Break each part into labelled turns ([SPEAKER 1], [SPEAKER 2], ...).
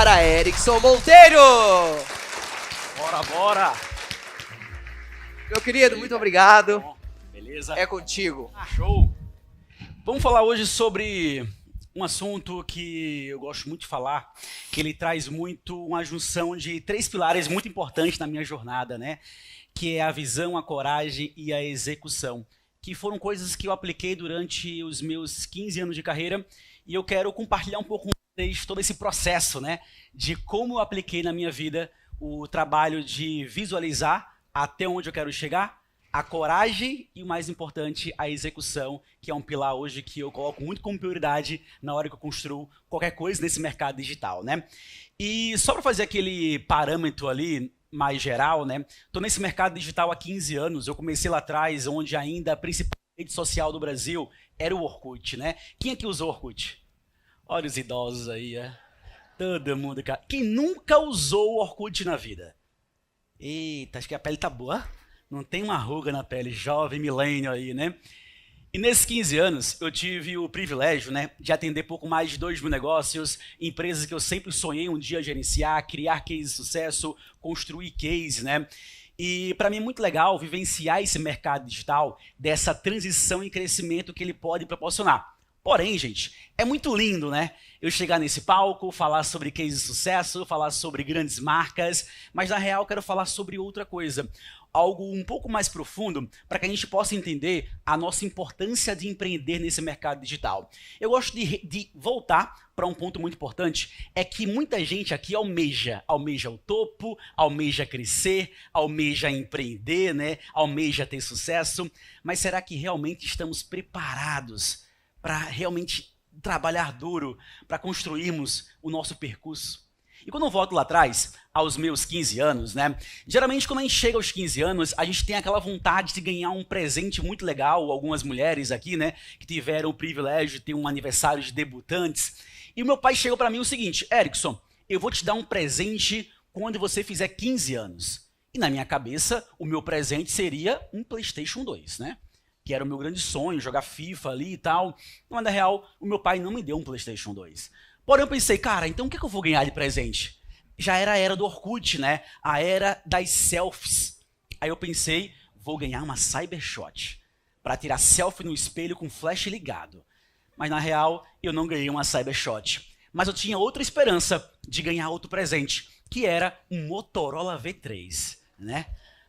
[SPEAKER 1] para Erickson Monteiro.
[SPEAKER 2] Bora, bora.
[SPEAKER 1] Meu querido, muito obrigado.
[SPEAKER 2] Beleza?
[SPEAKER 1] É contigo.
[SPEAKER 2] Show. Vamos falar hoje sobre um assunto que eu gosto muito de falar, que ele traz muito uma junção de 3 pilares muito importantes na minha jornada, né? Que é a visão, a coragem e a execução, que foram coisas que eu apliquei durante os meus 15 anos de carreira, e eu quero compartilhar um pouco com vocês todo esse processo, né? De como eu apliquei na minha vida o trabalho de visualizar até onde eu quero chegar, a coragem e, o mais importante, a execução, que é um pilar hoje que eu coloco muito como prioridade na hora que eu construo qualquer coisa nesse mercado digital, né? E só para fazer aquele parâmetro ali mais geral, né? Tô nesse mercado digital há 15 anos. Eu comecei lá atrás, onde ainda a principal rede social do Brasil era o Orkut, né? Quem aqui usou Orkut? Olha os idosos aí, é. Todo mundo, cara. Quem nunca usou o Orkut na vida? Eita, acho que a pele tá boa. Não tem uma ruga na pele, jovem milênio aí, né? E nesses 15 anos, eu tive o privilégio, né, de atender pouco mais de 2 mil negócios, empresas que eu sempre sonhei um dia gerenciar, criar cases de sucesso, construir cases, né? E para mim é muito legal vivenciar esse mercado digital, dessa transição e crescimento que ele pode proporcionar. Porém, gente, é muito lindo, né? Eu chegar nesse palco, falar sobre cases de sucesso, falar sobre grandes marcas, mas na real eu quero falar sobre outra coisa. Algo um pouco mais profundo para que a gente possa entender a nossa importância de empreender nesse mercado digital. Eu gosto de voltar para um ponto muito importante, é que muita gente aqui almeja o topo, almeja crescer, almeja empreender, né? Almeja ter sucesso, mas será que realmente estamos preparados para realmente trabalhar duro, para construirmos o nosso percurso? E quando eu volto lá atrás, aos meus 15 anos, né? Geralmente quando a gente chega aos 15 anos, a gente tem aquela vontade de ganhar um presente muito legal. Algumas mulheres aqui, né, que tiveram o privilégio de ter um aniversário de debutantes. E o meu pai chegou para mim o seguinte: Erickson, eu vou te dar um presente quando você fizer 15 anos. E na minha cabeça, o meu presente seria um PlayStation 2, né? Que era o meu grande sonho, jogar FIFA ali e tal. Mas na real, o meu pai não me deu um PlayStation 2. Porém, eu pensei, cara, então o que eu vou ganhar de presente? Já era a era do Orkut, né? A era das selfies. Aí eu pensei, vou ganhar uma Cybershot para tirar selfie no espelho com flash ligado. Mas na real, eu não ganhei uma Cybershot. Mas eu tinha outra esperança de ganhar outro presente, que era um Motorola V3, né?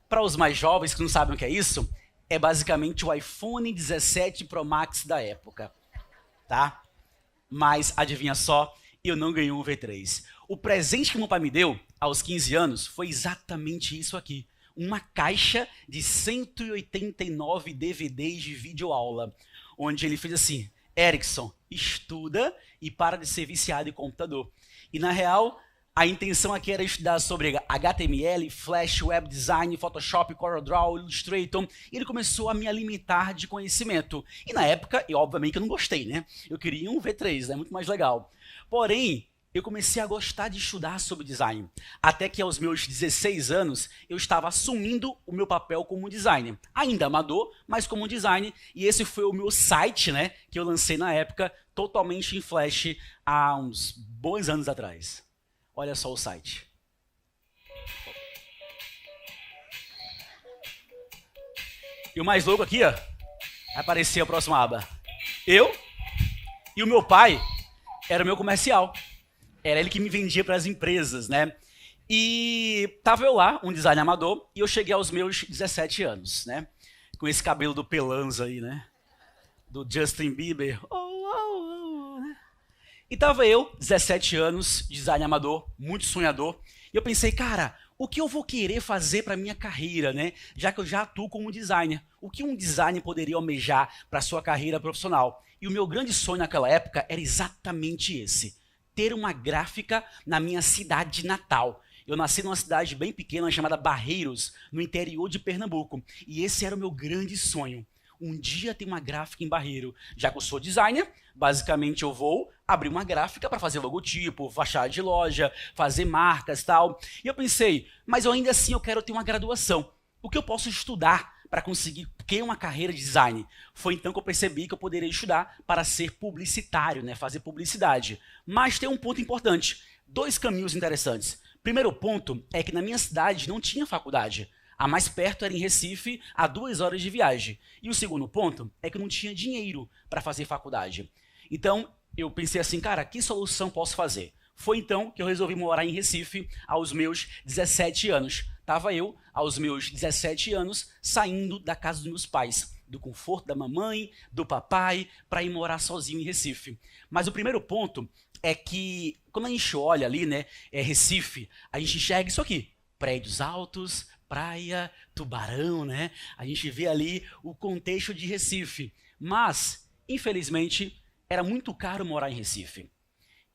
[SPEAKER 2] Para os mais jovens que não sabem o que é isso, é basicamente o iPhone 17 Pro Max da época, tá? Mas, adivinha só, eu não ganhei um V3. O presente que meu pai me deu, aos 15 anos, foi exatamente isso aqui. Uma caixa de 189 DVDs de videoaula, onde ele fez assim: Erickson, estuda e para de ser viciado em computador. E na real, a intenção aqui era estudar sobre HTML, Flash, Web Design, Photoshop, CorelDRAW, Illustrator. E ele começou a me alimentar de conhecimento. E na época, obviamente eu não gostei, né? Eu queria um V3, né? Muito mais legal. Porém, eu comecei a gostar de estudar sobre design. Até que aos meus 16 anos, eu estava assumindo o meu papel como designer. Ainda amador, mas como designer. E esse foi o meu site, né? Que eu lancei na época, totalmente em Flash, há uns bons anos atrás. Olha só o site. E o mais louco aqui, ó, apareceu a próxima aba. Eu e o meu pai era o meu comercial. Era ele que me vendia para as empresas, né? E tava eu lá, um design amador, e eu cheguei aos meus 17 anos, né? Com esse cabelo do Pelanza aí, né? Do Justin Bieber. Né? E tava eu, 17 anos, design amador, muito sonhador. E eu pensei, cara, o que eu vou querer fazer para minha carreira, né? Já que eu já atuo como designer. O que um designer poderia almejar para sua carreira profissional? E o meu grande sonho naquela época era exatamente esse: ter uma gráfica na minha cidade natal. Eu nasci numa cidade bem pequena chamada Barreiros, no interior de Pernambuco. E esse era o meu grande sonho. Um dia ter uma gráfica em Barreiro. Já que eu sou designer, basicamente eu vou abrir uma gráfica para fazer logotipo, fachada de loja, fazer marcas e tal. E eu pensei, mas eu ainda assim eu quero ter uma graduação. O que eu posso estudar para conseguir ter uma carreira de design? Foi então que eu percebi que eu poderia estudar para ser publicitário, né? Fazer publicidade. Mas tem um ponto importante. Dois caminhos interessantes. Primeiro ponto é que na minha cidade não tinha faculdade. A mais perto era em Recife, a 2 horas de viagem. E o segundo ponto é que eu não tinha dinheiro para fazer faculdade. Então, eu pensei assim, cara, que solução posso fazer? Foi então que eu resolvi morar em Recife aos meus 17 anos. Tava eu, aos meus 17 anos, saindo da casa dos meus pais, do conforto da mamãe, do papai, para ir morar sozinho em Recife. Mas o primeiro ponto é que, quando a gente olha ali, né, Recife, a gente enxerga isso aqui, prédios altos, praia, tubarão, né? A gente vê ali o contexto de Recife. Mas, infelizmente, era muito caro morar em Recife.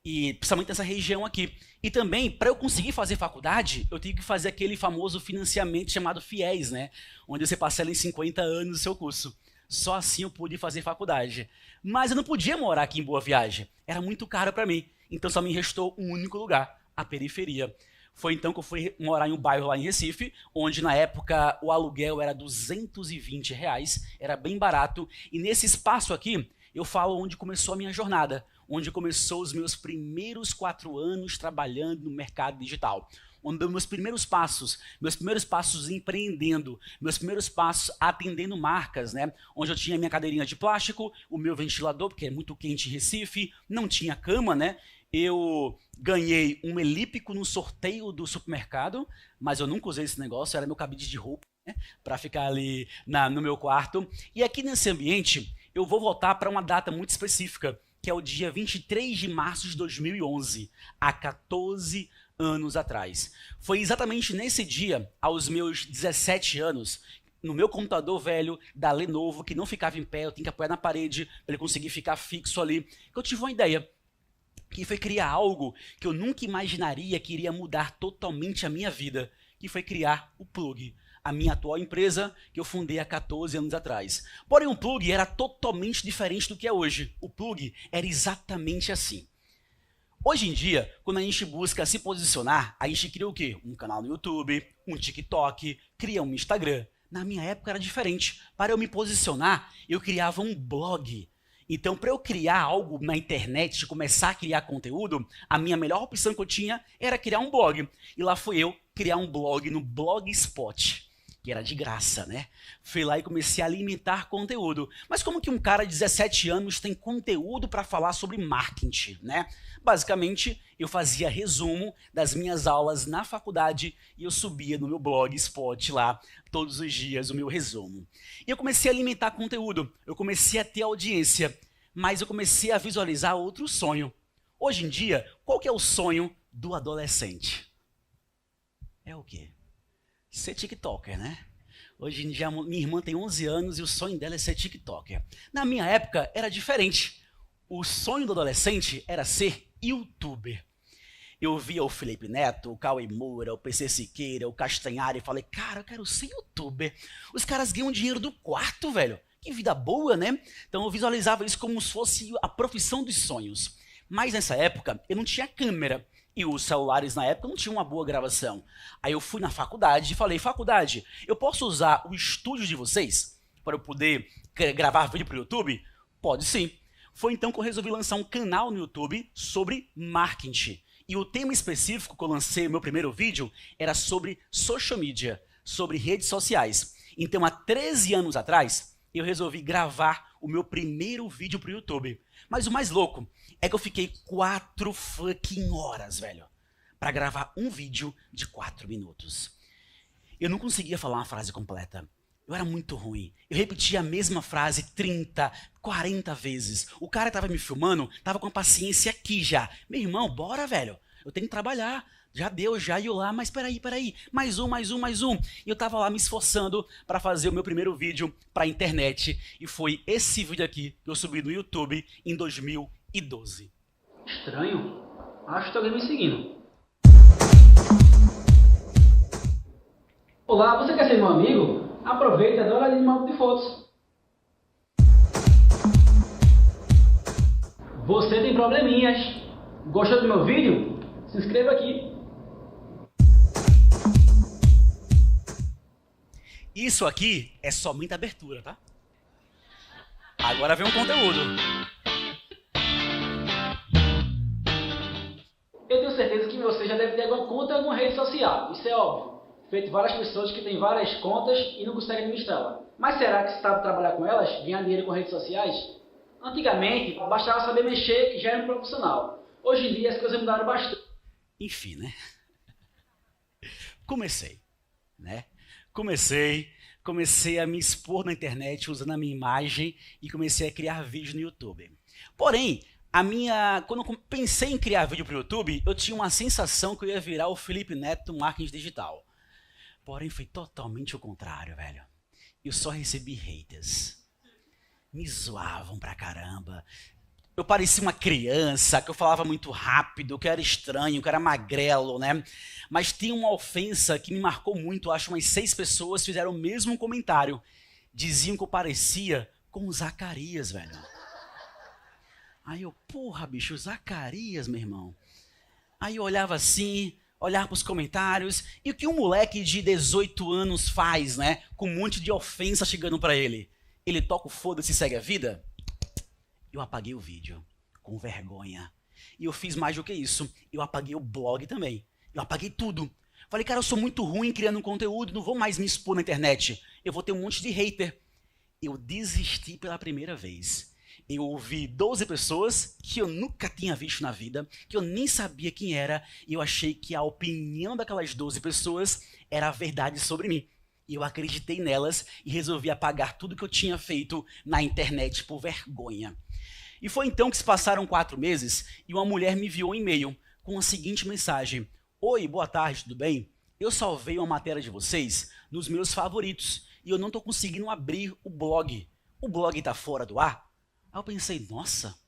[SPEAKER 2] E principalmente nessa região aqui. E também, para eu conseguir fazer faculdade, eu tive que fazer aquele famoso financiamento chamado FIES, né? Onde você parcela em 50 anos o seu curso. Só assim eu pude fazer faculdade. Mas eu não podia morar aqui em Boa Viagem. Era muito caro para mim. Então só me restou um único lugar, a periferia. Foi então que eu fui morar em um bairro lá em Recife, onde na época o aluguel era R$220, era bem barato. E nesse espaço aqui, eu falo onde começou a minha jornada, onde começou os meus primeiros 4 anos trabalhando no mercado digital. Onde deu meus primeiros passos empreendendo, meus primeiros passos atendendo marcas, né? Onde eu tinha minha cadeirinha de plástico, o meu ventilador, porque é muito quente em Recife, não tinha cama, né? Eu ganhei um elíptico no sorteio do supermercado, mas eu nunca usei esse negócio, era meu cabide de roupa, né? Para ficar ali no meu quarto. E aqui nesse ambiente, eu vou voltar para uma data muito específica, que é o dia 23 de março de 2011, há 14 anos atrás. Foi exatamente nesse dia, aos meus 17 anos, no meu computador velho da Lenovo, que não ficava em pé, eu tinha que apoiar na parede para ele conseguir ficar fixo ali, que eu tive uma ideia, que foi criar algo que eu nunca imaginaria que iria mudar totalmente a minha vida, que foi criar o Plug, a minha atual empresa que eu fundei há 14 anos atrás. Porém, o Plug era totalmente diferente do que é hoje. O Plug era exatamente assim. Hoje em dia, quando a gente busca se posicionar, a gente cria o quê? Um canal no YouTube, um TikTok, cria um Instagram. Na minha época era diferente. Para eu me posicionar, eu criava um blog. Então, para eu criar algo na internet, começar a criar conteúdo, a minha melhor opção que eu tinha era criar um blog. E lá fui eu criar um blog no Blogspot, que era de graça, né? Fui lá e comecei a alimentar conteúdo. Mas como que um cara de 17 anos tem conteúdo para falar sobre marketing, né? Basicamente, eu fazia resumo das minhas aulas na faculdade e eu subia no meu Blogspot lá todos os dias o meu resumo. E eu comecei a alimentar conteúdo, eu comecei a ter audiência, mas eu comecei a visualizar outro sonho. Hoje em dia, qual que é o sonho do adolescente? É o quê? Ser TikToker, né? Hoje em dia, minha irmã tem 11 anos e o sonho dela é ser TikToker. Na minha época, era diferente. O sonho do adolescente era ser YouTuber. Eu via o Felipe Neto, o Cauê Moura, o PC Siqueira, o Castanhari e falei, cara, eu quero ser YouTuber. Os caras ganham dinheiro do quarto, velho. Que vida boa, né? Então eu visualizava isso como se fosse a profissão dos sonhos. Mas nessa época, eu não tinha câmera. E os celulares na época não tinham uma boa gravação. Aí eu fui na faculdade e falei, faculdade, eu posso usar o estúdio de vocês para eu poder gravar vídeo para o YouTube? Pode sim. Foi então que eu resolvi lançar um canal no YouTube sobre marketing. E o tema específico que eu lancei no meu primeiro vídeo era sobre social media, sobre redes sociais. Então há 13 anos atrás, eu resolvi gravar o meu primeiro vídeo para o YouTube. Mas o mais louco é que eu fiquei 4 fucking horas, velho, para gravar um vídeo de 4 minutos. Eu não conseguia falar uma frase completa. Eu era muito ruim. Eu repetia a mesma frase 30, 40 vezes. O cara que tava me filmando tava com a paciência aqui já. Meu irmão, bora, velho. Eu tenho que trabalhar. Já deu, já ia lá, mas peraí. Mais um. E eu tava lá me esforçando para fazer o meu primeiro vídeo pra internet. E foi esse vídeo aqui que eu subi no YouTube em 2012.
[SPEAKER 3] Estranho? Acho que tem alguém me seguindo. Olá, você quer ser meu amigo? Aproveita e dá uma olhadinha no álbum de fotos. Você tem probleminhas. Gostou do meu vídeo? Se inscreva aqui.
[SPEAKER 2] Isso aqui é somente a abertura, tá? Agora vem um conteúdo.
[SPEAKER 3] Eu tenho tenho certeza que você já deve ter alguma conta em alguma rede social. Isso é óbvio. Feito várias pessoas que têm várias contas e não conseguem administrá-la. Mas será que se sabe trabalhar com elas, ganhar dinheiro com redes sociais? Antigamente, bastava saber mexer que já era um profissional. Hoje em dia as coisas mudaram bastante.
[SPEAKER 2] Enfim, né? Comecei, né? Comecei a me expor na internet usando a minha imagem e comecei a criar vídeos no YouTube. Porém, quando eu pensei em criar vídeo para o YouTube, eu tinha uma sensação que eu ia virar o Felipe Neto do marketing digital. Porém, foi totalmente o contrário, velho. Eu só recebi haters. Me zoavam pra caramba. Eu parecia uma criança, que eu falava muito rápido, que eu era estranho, que eu era magrelo, né? Mas tinha uma ofensa que me marcou muito. Acho que umas 6 pessoas fizeram o mesmo comentário. Diziam que eu parecia com o Zacarias, velho. Aí eu, porra, bicho, Zacarias, meu irmão. Aí eu olhava assim, olhava pros comentários, e o que um moleque de 18 anos faz, né? Com um monte de ofensa chegando pra ele. Ele toca o foda-se e segue a vida? Eu apaguei o vídeo, com vergonha. E eu fiz mais do que isso. Eu apaguei o blog também. Eu apaguei tudo. Falei, cara, eu sou muito ruim criando conteúdo, não vou mais me expor na internet. Eu vou ter um monte de hater. Eu desisti pela primeira vez. Eu ouvi 12 pessoas que eu nunca tinha visto na vida, que eu nem sabia quem era, e eu achei que a opinião daquelas 12 pessoas era a verdade sobre mim. E eu acreditei nelas e resolvi apagar tudo que eu tinha feito na internet por vergonha. E foi então que se passaram 4 meses e uma mulher me enviou um e-mail com a seguinte mensagem: Oi, boa tarde, tudo bem? Eu salvei uma matéria de vocês nos meus favoritos e eu não estou conseguindo abrir o blog. O blog está fora do ar? Aí eu pensei, nossa,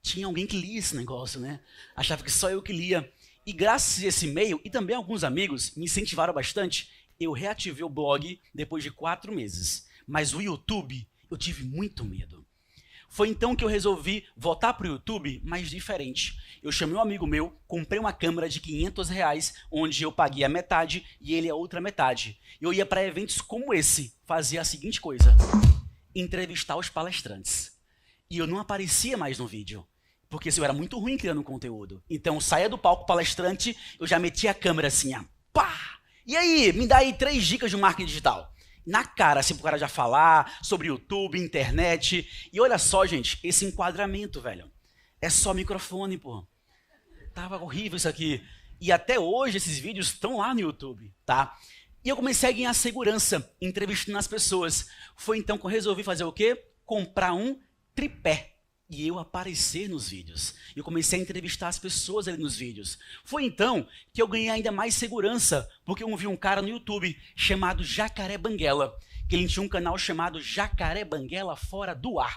[SPEAKER 2] tinha alguém que lia esse negócio, né? Achava que só eu que lia. E graças a esse e-mail e também alguns amigos me incentivaram bastante, eu reativei o blog depois de 4 meses. Mas o YouTube, eu tive muito medo. Foi então que eu resolvi voltar para o YouTube, mas diferente. Eu chamei um amigo meu, comprei uma câmera de R$500, onde eu paguei a metade e ele a outra metade. Eu ia para eventos como esse, fazia a seguinte coisa: entrevistar os palestrantes. E eu não aparecia mais no vídeo, porque eu era muito ruim criando conteúdo. Então, saía do palco palestrante, eu já metia a câmera assim, ó, pá! E aí, me dá aí 3 dicas de marketing digital. Na cara, assim, pro cara já falar sobre YouTube, internet. E olha só, gente, esse enquadramento, velho. É só microfone, pô. Tava horrível isso aqui. E até hoje esses vídeos estão lá no YouTube, tá? E eu comecei a ganhar segurança entrevistando as pessoas. Foi então que eu resolvi fazer o quê? Comprar um tripé. E eu aparecer nos vídeos. Eu comecei a entrevistar as pessoas ali nos vídeos. Foi então que eu ganhei ainda mais segurança, porque eu vi um cara no YouTube chamado Jacaré Banguela, que ele tinha um canal chamado Jacaré Banguela Fora do Ar.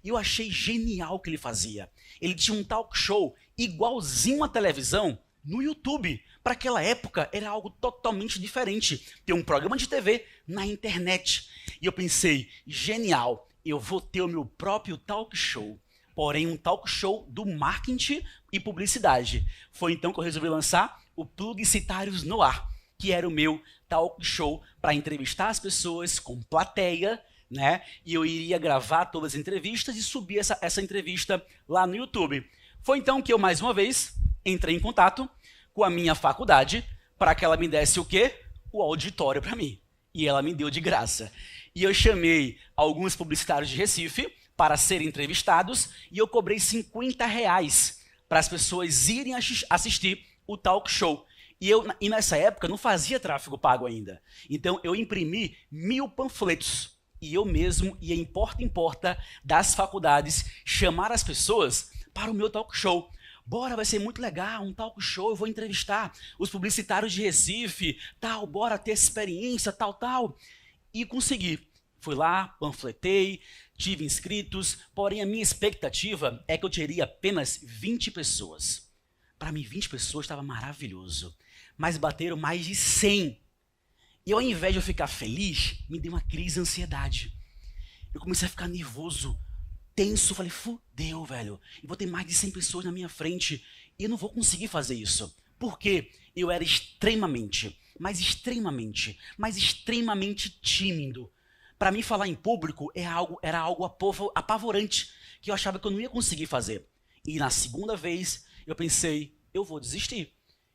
[SPEAKER 2] E eu achei genial o que ele fazia. Ele tinha um talk show igualzinho à televisão no YouTube. Para aquela época era algo totalmente diferente. Ter um programa de TV na internet. E eu pensei, genial, eu vou ter o meu próprio talk show. Porém, um talk show do marketing e publicidade. Foi então que eu resolvi lançar o Publicitários no Ar, que era o meu talk show para entrevistar as pessoas com plateia, né? E eu iria gravar todas as entrevistas e subir essa entrevista lá no YouTube. Foi então que eu, mais uma vez, entrei em contato com a minha faculdade para que ela me desse o quê? O auditório para mim. E ela me deu de graça. E eu chamei alguns publicitários de Recife para serem entrevistados e eu cobrei R$50 para as pessoas irem assistir o talk show. E nessa época não fazia tráfego pago ainda. Então eu imprimi 1000 panfletos e eu mesmo ia em porta das faculdades chamar as pessoas para o meu talk show. Bora, vai ser muito legal, um talk show, eu vou entrevistar os publicitários de Recife, tal, bora ter essa experiência, tal. E consegui. Fui lá, panfletei, tive inscritos, porém a minha expectativa é que eu teria apenas 20 pessoas. Para mim, 20 pessoas estava maravilhoso, mas bateram mais de 100. E ao invés de eu ficar feliz, me deu uma crise de ansiedade. Eu comecei a ficar nervoso, tenso, falei, fudeu, velho, eu vou ter mais de 100 pessoas na minha frente e eu não vou conseguir fazer isso. Por quê? Eu era extremamente tímido. Para mim, falar em público era algo apavorante, que eu achava que eu não ia conseguir fazer. E na segunda vez, eu pensei, eu vou desistir.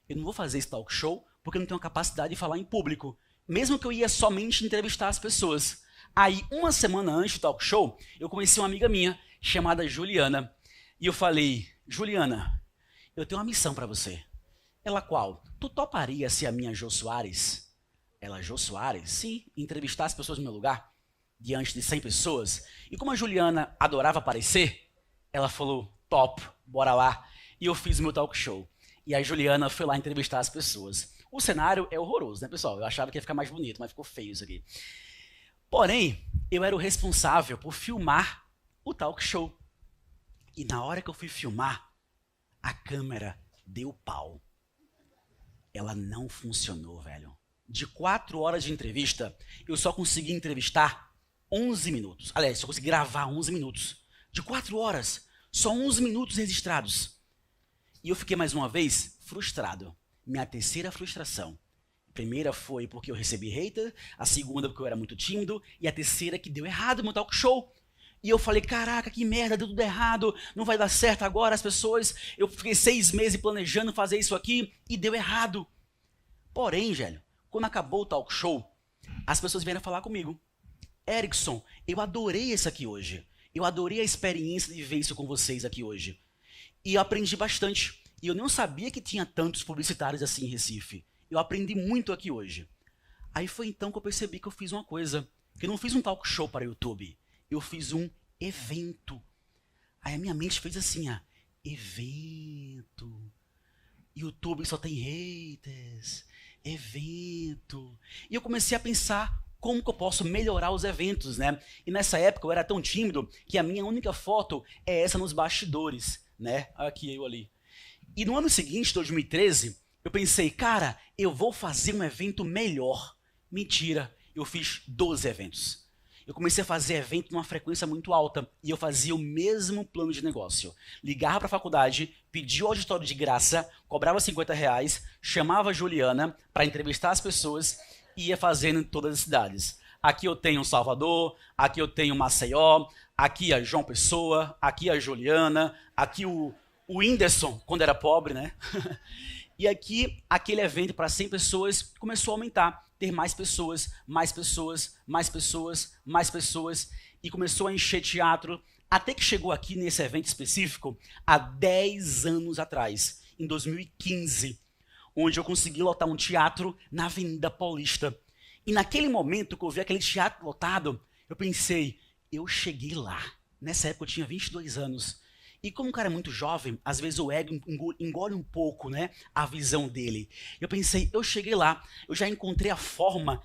[SPEAKER 2] eu não vou fazer esse talk show porque eu não tenho a capacidade de falar em público. Mesmo que eu ia somente entrevistar as pessoas. Aí, uma semana antes do talk show, eu conheci uma amiga minha chamada Juliana. E eu falei, Juliana, eu tenho uma missão para você. Ela qual? Tu toparia ser a minha Jô Soares? Ela, Jô Soares? Sim, entrevistar as pessoas no meu lugar, diante de 100 pessoas. E como a Juliana adorava aparecer, ela falou, top, bora lá. E eu fiz o meu talk show. E a Juliana foi lá entrevistar as pessoas. O cenário é horroroso, né, pessoal? Eu achava que ia ficar mais bonito, mas ficou feio isso aqui. Porém, eu era o responsável por filmar o talk show. E na hora que eu fui filmar, a câmera deu pau. Ela não funcionou, velho. De 4 horas de entrevista, eu só consegui entrevistar 11 minutos. Aliás, só consegui gravar 11 minutos. De 4 horas, só 11 minutos registrados. E eu fiquei mais uma vez frustrado. Minha terceira frustração. A primeira foi porque eu recebi hater, a segunda porque eu era muito tímido, e a terceira que deu errado no meu talk show. E eu falei, caraca, que merda, deu tudo errado, não vai dar certo agora, as pessoas... Eu fiquei 6 meses planejando fazer isso aqui e deu errado. Porém, velho, quando acabou o talk show, as pessoas vieram falar comigo. Erickson, eu adorei isso aqui hoje. Eu adorei a experiência de ver isso com vocês aqui hoje. E eu aprendi bastante. E eu não sabia que tinha tantos publicitários assim em Recife. Eu aprendi muito aqui hoje. Aí foi então que eu percebi que eu fiz uma coisa. Que eu não fiz um talk show para o YouTube. Eu fiz um evento. Aí a minha mente fez assim, ó. Evento. YouTube só tem haters. Evento. E eu comecei a pensar como que eu posso melhorar os eventos, né? E nessa época eu era tão tímido que a minha única foto é essa nos bastidores, né? Aqui eu ali. E no ano seguinte, 2013, eu pensei, cara, eu vou fazer um evento melhor. Mentira, eu fiz 12 eventos. Eu comecei a fazer evento numa frequência muito alta e eu fazia o mesmo plano de negócio. Ligava para a faculdade, pedia o auditório de graça, cobrava R$50, chamava a Juliana para entrevistar as pessoas e ia fazendo em todas as cidades. Aqui eu tenho Salvador, aqui eu tenho Maceió, aqui a João Pessoa, aqui a Juliana, aqui o Whindersson, quando era pobre, né? E aqui, aquele evento para 100 pessoas começou a aumentar. Ter mais pessoas, mais pessoas, mais pessoas, mais pessoas. E começou a encher teatro. Até que chegou aqui nesse evento específico, há 10 anos atrás, em 2015. Onde eu consegui lotar um teatro na Avenida Paulista. E naquele momento que eu vi aquele teatro lotado, eu pensei, eu cheguei lá. Nessa época eu tinha 22 anos. E como um cara é muito jovem, às vezes o ego engole um pouco, né, a visão dele. Eu pensei, eu cheguei lá, eu já encontrei a forma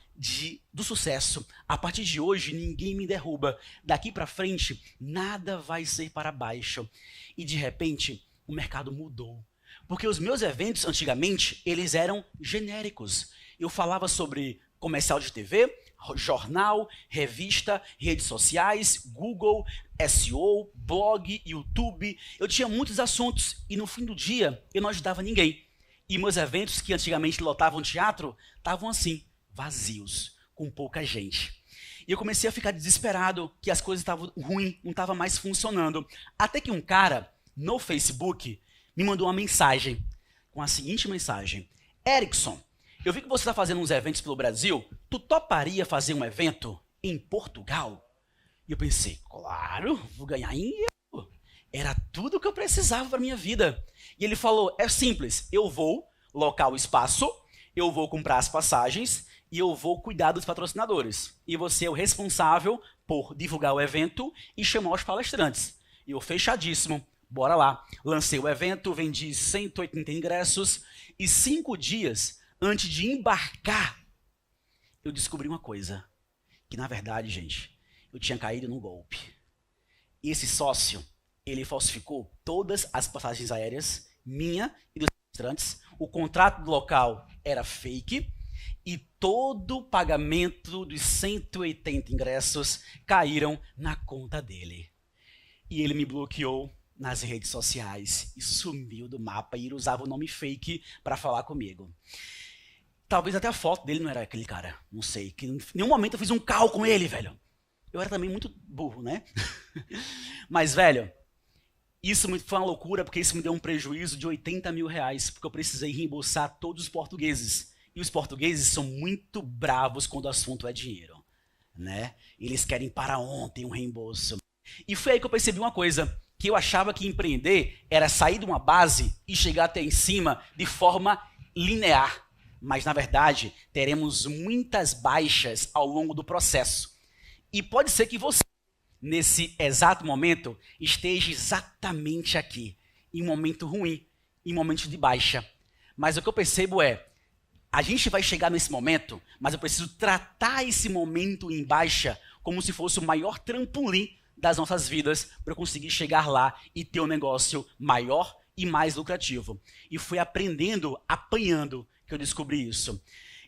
[SPEAKER 2] do sucesso. A partir de hoje, ninguém me derruba. Daqui para frente, nada vai ser para baixo. E de repente, o mercado mudou. Porque os meus eventos, antigamente, eles eram genéricos. Eu falava sobre comercial de TV, jornal, revista, redes sociais, Google, SEO, blog, YouTube. Eu tinha muitos assuntos e no fim do dia eu não ajudava ninguém. E meus eventos, que antigamente lotavam teatro, estavam assim, vazios, com pouca gente. E eu comecei a ficar desesperado, que as coisas estavam ruins, não estavam mais funcionando. Até que um cara, no Facebook, me mandou uma mensagem, com a seguinte mensagem. Erickson, eu vi que você está fazendo uns eventos pelo Brasil, tu toparia fazer um evento em Portugal? E eu pensei, claro, vou ganhar em euro. Era tudo o que eu precisava para minha vida. E ele falou, é simples, eu vou locar o espaço, eu vou comprar as passagens e eu vou cuidar dos patrocinadores. E você é o responsável por divulgar o evento e chamar os palestrantes. E eu fechadíssimo, bora lá. Lancei o evento, vendi 180 ingressos e 5 dias antes de embarcar, eu descobri uma coisa, que na verdade, gente, eu tinha caído num golpe. E esse sócio, ele falsificou todas as passagens aéreas, minha e dos palestrantes, o contrato do local era fake, e todo o pagamento dos 180 ingressos caíram na conta dele. E ele me bloqueou nas redes sociais e sumiu do mapa, e ele usava o nome fake para falar comigo. Talvez até a foto dele não era aquele cara, não sei. Que em nenhum momento eu fiz um call com ele, velho. Eu era também muito burro, né? Mas, velho, Isso foi uma loucura, porque isso me deu um prejuízo de 80 mil reais, porque eu precisei reembolsar todos os portugueses. E os portugueses são muito bravos quando o assunto é dinheiro, né? Eles querem para ontem um reembolso. E foi aí que eu percebi uma coisa, que eu achava que empreender era sair de uma base e chegar até em cima de forma linear. Mas, na verdade, teremos muitas baixas ao longo do processo. E pode ser que você, nesse exato momento, esteja exatamente aqui, em um momento ruim, em um momento de baixa. Mas o que eu percebo é, a gente vai chegar nesse momento, mas eu preciso tratar esse momento em baixa como se fosse o maior trampolim das nossas vidas para eu conseguir chegar lá e ter um negócio maior e mais lucrativo. E fui aprendendo, apanhando, que eu descobri isso.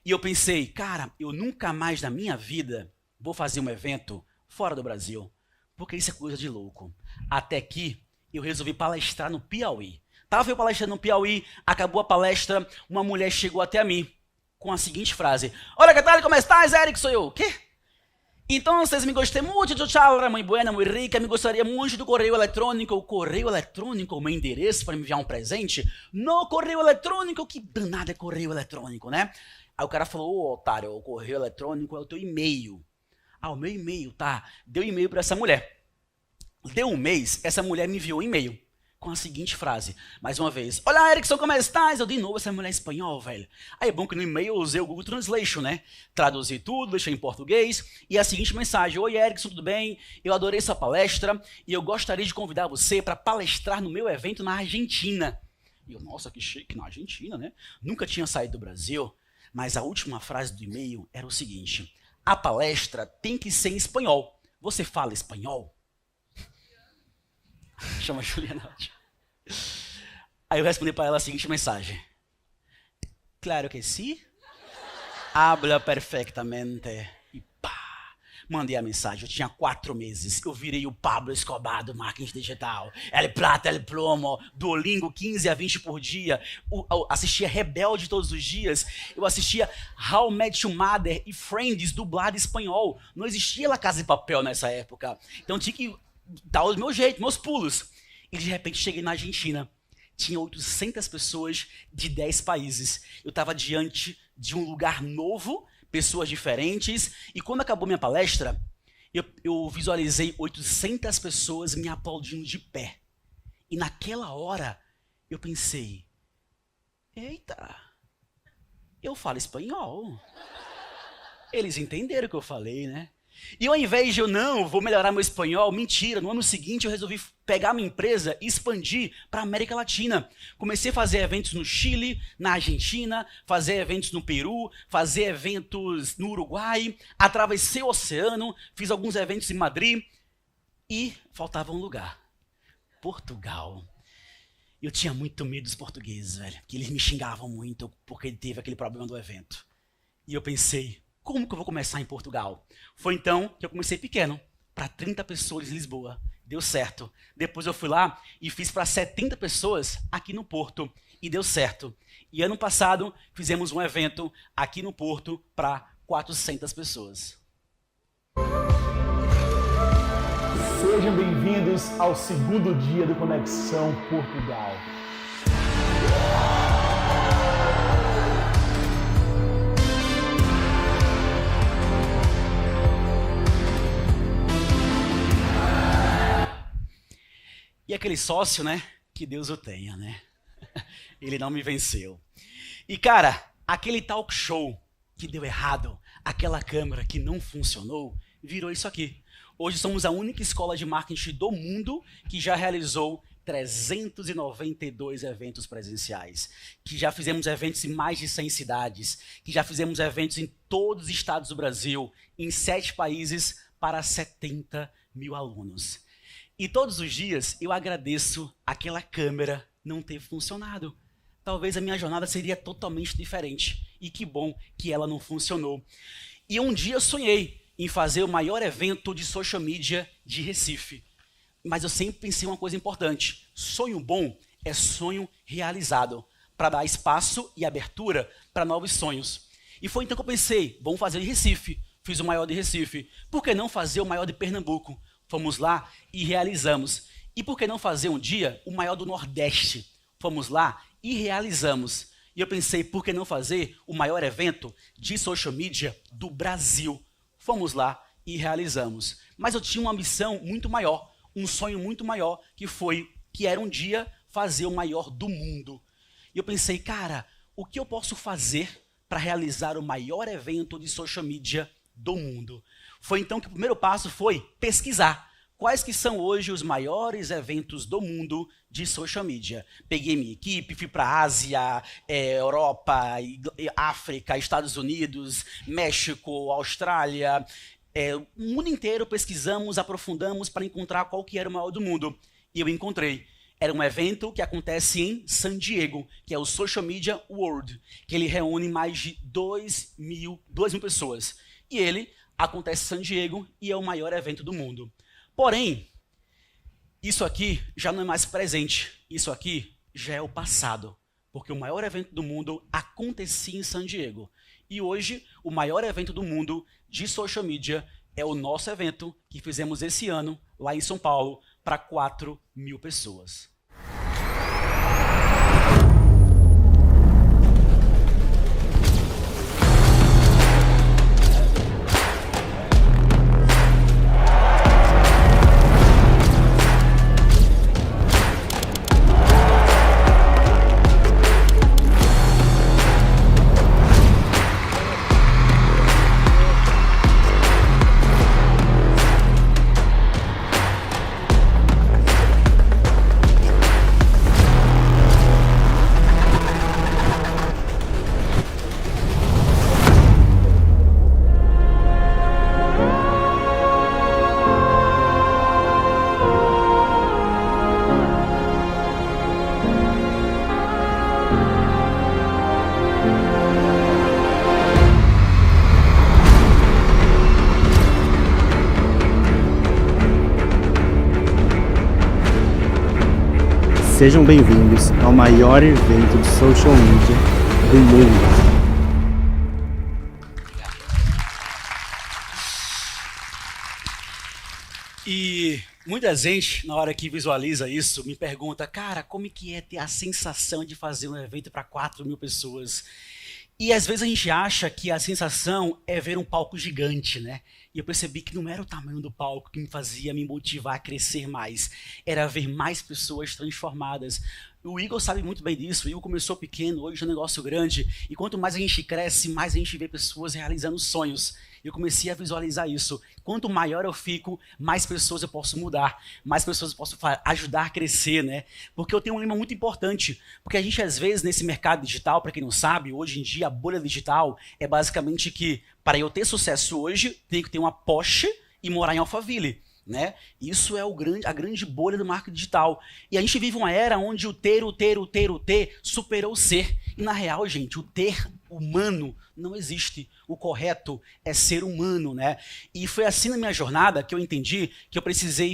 [SPEAKER 2] E eu pensei, cara, eu nunca mais na minha vida vou fazer um evento fora do Brasil, porque isso é coisa de louco. Até que eu resolvi palestrar no Piauí. Estava eu palestrando no Piauí, acabou a palestra, uma mulher chegou até mim com a seguinte frase: "Olha, que tal, como estás, Eric?" Sou eu. O quê? Então, vocês me gostei muito de charla, muito buena, muito rica, me gostaria muito do correio eletrônico. O correio eletrônico, o meu endereço para me enviar um presente? No correio eletrônico, que danado é correio eletrônico, né? Aí o cara falou: "Ô, otário, o correio eletrônico é o teu e-mail." "Ah, o meu e-mail, tá." Deu e-mail para essa mulher. Deu um mês, essa mulher me enviou um e-mail com a seguinte frase, mais uma vez: "Olá, Erickson, como estás?" Eu de novo, essa mulher em espanhol, velho. Aí é bom que no e-mail eu usei o Google Translation, né? Traduzi tudo, deixei em português, e a seguinte mensagem: "Oi, Erickson, tudo bem? Eu adorei sua palestra e eu gostaria de convidar você para palestrar no meu evento na Argentina." E eu, nossa, que chique, na Argentina, né? Nunca tinha saído do Brasil, mas a última frase do e-mail era o seguinte: "A palestra tem que ser em espanhol. Você fala espanhol?" Chama a Juliana. Aí eu respondi para ela a seguinte mensagem: "Claro que sim. Habla perfectamente." E pá, mandei a mensagem. Eu tinha 4 meses. Eu virei o Pablo Escobar do marketing digital. El plata, el plomo, Duolingo 15 a 20 por dia. Eu assistia Rebelde todos os dias. Eu assistia How I Met Your Mother e Friends dublado em espanhol. Não existia La Casa de Papel nessa época. Então tinha que dar o meu jeito, meus pulos. E de repente cheguei na Argentina. Tinha 800 pessoas de 10 países. Eu estava diante de um lugar novo, pessoas diferentes. E quando acabou minha palestra, eu visualizei 800 pessoas me aplaudindo de pé. E naquela hora, eu pensei: eita, eu falo espanhol. Eles entenderam o que eu falei, né? E ao invés de não, vou melhorar meu espanhol, mentira, no ano seguinte eu resolvi pegar minha empresa e expandir para a América Latina. Comecei a fazer eventos no Chile, na Argentina, fazer eventos no Peru, fazer eventos no Uruguai, atravessei o oceano, fiz alguns eventos em Madrid e faltava um lugar: Portugal. Eu tinha muito medo dos portugueses, velho, que eles me xingavam muito porque teve aquele problema do evento. E eu pensei: como que eu vou começar em Portugal? Foi então que eu comecei pequeno, para 30 pessoas em Lisboa. Deu certo. Depois eu fui lá e fiz para 70 pessoas aqui no Porto. E deu certo. E ano passado fizemos um evento aqui no Porto para 400 pessoas.
[SPEAKER 4] Sejam bem-vindos ao segundo dia do Conexão Portugal.
[SPEAKER 2] E aquele sócio, né? Que Deus o tenha, né? Ele não me venceu. E, cara, aquele talk show que deu errado, aquela câmera que não funcionou, virou isso aqui. Hoje somos a única escola de marketing do mundo que já realizou 392 eventos presenciais, que já fizemos eventos em mais de 100 cidades, que já fizemos eventos em todos os estados do Brasil, em 7 países para 70 mil alunos. E todos os dias eu agradeço aquela câmera não ter funcionado. Talvez a minha jornada seria totalmente diferente. E que bom que ela não funcionou. E um dia eu sonhei em fazer o maior evento de social media de Recife. Mas eu sempre pensei uma coisa importante: sonho bom é sonho realizado, para dar espaço e abertura para novos sonhos. E foi então que eu pensei: vamos fazer em Recife. Fiz o maior de Recife. Por que não fazer o maior de Pernambuco? Fomos lá e realizamos. E por que não fazer um dia o maior do Nordeste? Fomos lá e realizamos. E eu pensei, por que não fazer o maior evento de social media do Brasil? Fomos lá e realizamos. Mas eu tinha uma missão muito maior, um sonho muito maior, que era um dia fazer o maior do mundo. E eu pensei, cara, o que eu posso fazer para realizar o maior evento de social media do mundo? Foi então que o primeiro passo foi pesquisar quais que são hoje os maiores eventos do mundo de social media. Peguei minha equipe, fui para a Ásia, Europa, África, Estados Unidos, México, Austrália, o mundo inteiro pesquisamos, aprofundamos para encontrar qual que era o maior do mundo. E eu encontrei. Era um evento que acontece em San Diego, que é o Social Media World, que ele reúne mais de 2 mil pessoas. E ele acontece em San Diego e é o maior evento do mundo. Porém, isso aqui já não é mais presente. Isso aqui já é o passado. Porque o maior evento do mundo acontecia em San Diego. E hoje, o maior evento do mundo de social media é o nosso evento que fizemos esse ano, lá em São Paulo, para 4 mil pessoas.
[SPEAKER 5] Sejam bem-vindos ao maior evento de social media do mundo.
[SPEAKER 2] E muita gente, na hora que visualiza isso, me pergunta, cara, como é que é ter a sensação de fazer um evento para 4 mil pessoas? E às vezes a gente acha que a sensação é ver um palco gigante, né? E eu percebi que não era o tamanho do palco que me fazia me motivar a crescer mais. Era ver mais pessoas transformadas. O Igor sabe muito bem disso. O Igor começou pequeno, hoje é um negócio grande. E quanto mais a gente cresce, mais a gente vê pessoas realizando sonhos. Eu comecei a visualizar isso. Quanto maior eu fico, mais pessoas eu posso mudar, mais pessoas eu posso ajudar a crescer, né? Porque eu tenho um lema muito importante. Porque a gente, às vezes, nesse mercado digital, para quem não sabe, hoje em dia a bolha digital é basicamente que, para eu ter sucesso hoje, tenho que ter uma Porsche e morar em Alphaville. Né? Isso é a grande bolha do marketing digital. E a gente vive uma era onde o ter superou o ser. E na real, gente, o ter humano não existe. O correto é ser humano, né? E foi assim na minha jornada que eu entendi que eu precisei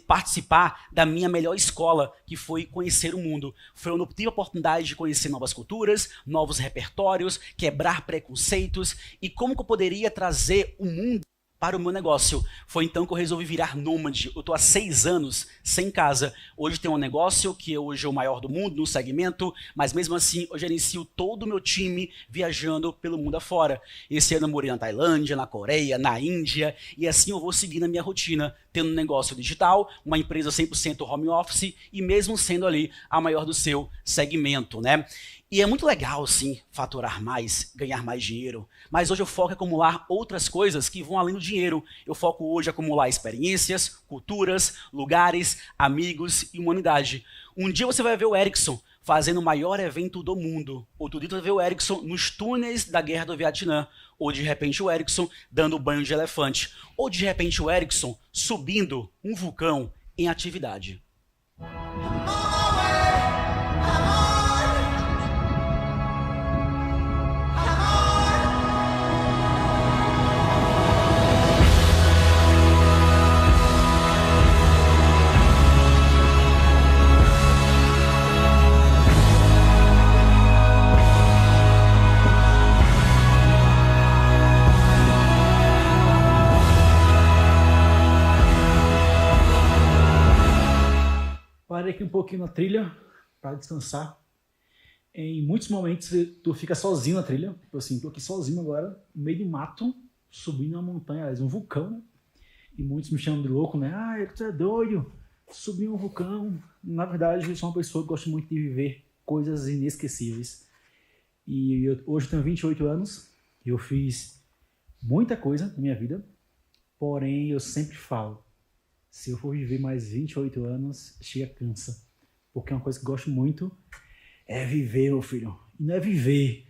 [SPEAKER 2] participar da minha melhor escola, que foi conhecer o mundo. Foi onde eu tive a oportunidade de conhecer novas culturas, novos repertórios, quebrar preconceitos e como que eu poderia trazer o mundo para o meu negócio. Foi então que eu resolvi virar nômade. Eu estou há 6 anos sem casa. Hoje tenho um negócio que hoje é o maior do mundo no segmento, mas mesmo assim eu gerencio todo o meu time viajando pelo mundo afora. Esse ano eu morei na Tailândia, na Coreia, na Índia, e assim eu vou seguindo a minha rotina, tendo um negócio digital, uma empresa 100% home office e mesmo sendo ali a maior do seu segmento, né? E é muito legal, sim, faturar mais, ganhar mais dinheiro. Mas hoje eu foco em acumular outras coisas que vão além do dinheiro. Eu foco hoje em acumular experiências, culturas, lugares, amigos e humanidade. Um dia você vai ver o Ericsson fazendo o maior evento do mundo. Outro dia você vai ver o Ericsson nos túneis da guerra do Vietnã. Ou de repente o Ericsson dando banho de elefante. Ou de repente o Ericsson subindo um vulcão em atividade.
[SPEAKER 4] aqui um pouquinho na trilha para descansar. Em muitos momentos tu fica sozinho na trilha. Tipo assim, tô aqui sozinho agora, no meio do mato, subindo uma montanha, aliás, um vulcão, né? E muitos me chamam de louco, né? Ah, tu é doido, subir um vulcão. Na verdade, eu sou uma pessoa que gosta muito de viver coisas inesquecíveis. E hoje eu tenho 28 anos, eu fiz muita coisa na minha vida, porém eu sempre falo, se eu for viver mais 28 anos, chega cansa. Porque uma coisa que eu gosto muito é viver, meu filho. E não é viver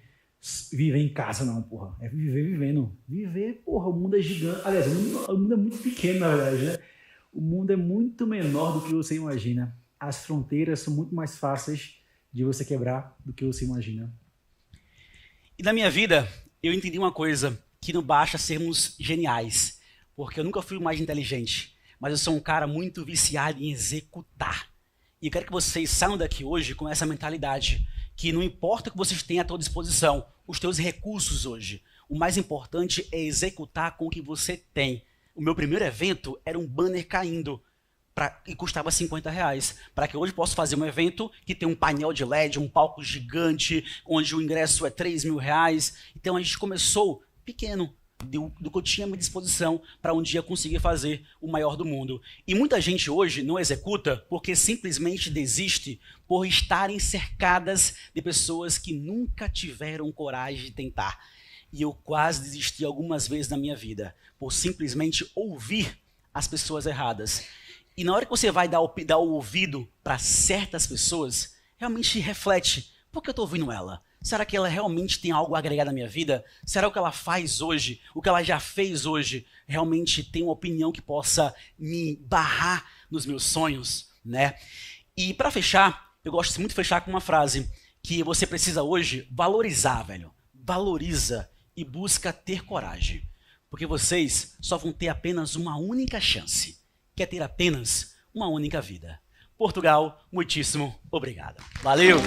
[SPEAKER 4] em casa não, porra. É viver vivendo. Viver, porra, o mundo é gigante. Aliás, o mundo é muito pequeno, na verdade, né? O mundo é muito menor do que você imagina. As fronteiras são muito mais fáceis de você quebrar do que você imagina.
[SPEAKER 2] E na minha vida, eu entendi uma coisa, que não basta sermos geniais, porque eu nunca fui o mais inteligente, mas eu sou um cara muito viciado em executar. E eu quero que vocês saiam daqui hoje com essa mentalidade, que não importa o que vocês têm à sua disposição, os teus recursos hoje, o mais importante é executar com o que você tem. O meu primeiro evento era um banner caindo e custava R$50, para que hoje eu possa fazer um evento que tem um painel de LED, um palco gigante, onde o ingresso é R$3.000. Então a gente começou pequeno, do que eu tinha à minha disposição para um dia conseguir fazer o maior do mundo. E muita gente hoje não executa porque simplesmente desiste por estarem cercadas de pessoas que nunca tiveram coragem de tentar. E eu quase desisti algumas vezes na minha vida por simplesmente ouvir as pessoas erradas. E na hora que você vai dar o ouvido para certas pessoas, realmente reflete, por que eu estou ouvindo ela? Será que ela realmente tem algo a agregar na minha vida? Será que o que ela faz hoje, o que ela já fez hoje, realmente tem uma opinião que possa me barrar nos meus sonhos, né? E para fechar, eu gosto muito de fechar com uma frase que você precisa hoje valorizar, velho. Valoriza e busca ter coragem. Porque vocês só vão ter apenas uma única chance, que é ter apenas uma única vida. Portugal, muitíssimo obrigado. Valeu!